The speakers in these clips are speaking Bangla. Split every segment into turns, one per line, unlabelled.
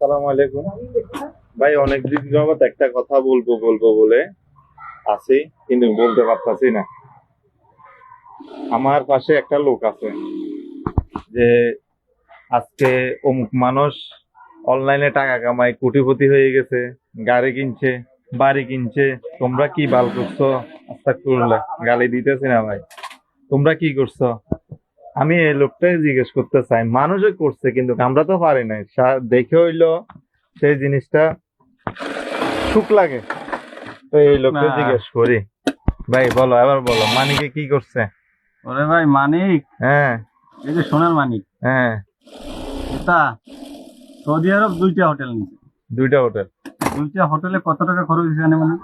আসসালামু আলাইকুম ভাই, অনেকদিন যাবত একটা কথা বলবো বলবো বলে আছি, কিন্তু বলতে পারতাছি না। আমার পাশে একটা লোক আছে যে আজকে অমুক মানুষ অনলাইনে টাকা কামায় কোটিপতি হয়ে গেছে, গাড়ি কিনছে, বাড়ি কিনছে। তোমরা কি বাল করছো? আস্তাগফিরুল্লাহ, গালি দিতেছি না ভাই। তোমরা কি করছো? আমি এই লোকটাই জিজ্ঞেস করতে চাই। মানুষে করছে কিন্তু আমরা তো পারি নাই। দেখে হইলো সেই জিনিসটা সুখ লাগে। তো এই
না,
লোককে জিজ্ঞেস করি, ভাই বলো, এবার বলো, মানিকে কি করছে?
ওরে ভাই মানিক,
হ্যাঁ,
এই যে সোনার মানিক,
হ্যাঁ,
এটা সৌদি আরব দুইটা হোটেল নিছে।
দুইটা হোটেল।
দুইটা হোটেলে কত টাকা খরচ হয়েছে জানে মানে?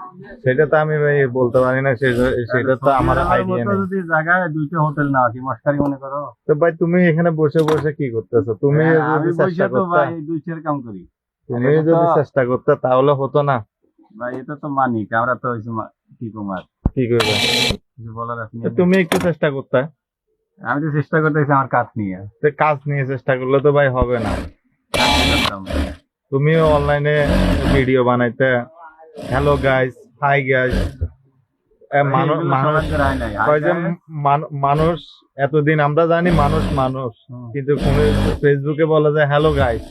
সেটা তো আমি ভাই বলতে পারি না, সেটা তো
সৌদি
আমার
আরবের
আইডিয়া
মতো
নেই।
যদি জায়গায় দুইটা হোটেল না কি মস্কারি মনে করো?
তো ভাই তুমি এখানে বসে বসে কি করতেছো? তুমি
হ্যাঁ, আমি
যদি চেষ্টা
বসে তো
করতা,
ভাই দুই চার কাম করি।
তুমি
এটা তো
যদি চেষ্টা করতে তাহলে হতো না।
ভাই, এটা তো মানিক, আমরা তো হয়েছি কি কুমার,
কি করবে?
কিছু বলার আছে
তো
না?
তুমি একটু চেষ্টা করতে।
আমি তো চেষ্টা করতেছি আমার কাজ নিয়ে।
তো কাজ নিয়ে চেষ্টা করলে তো ভাই হবে না।
কাজ কি করতাম?
তুমিও অনলাইনে ভিডিও বানাইতে, হ্যালো গাইস, হাই গাইস, মানুষ
এগুলো
মানুষ
সবার দ্বারা হয় নাই।
কয় যে মানুষ, এতদিন আমরা জানি মানুষ মানুষ, কিন্তু ফেসবুকে বলা যায় হ্যালো গাইস।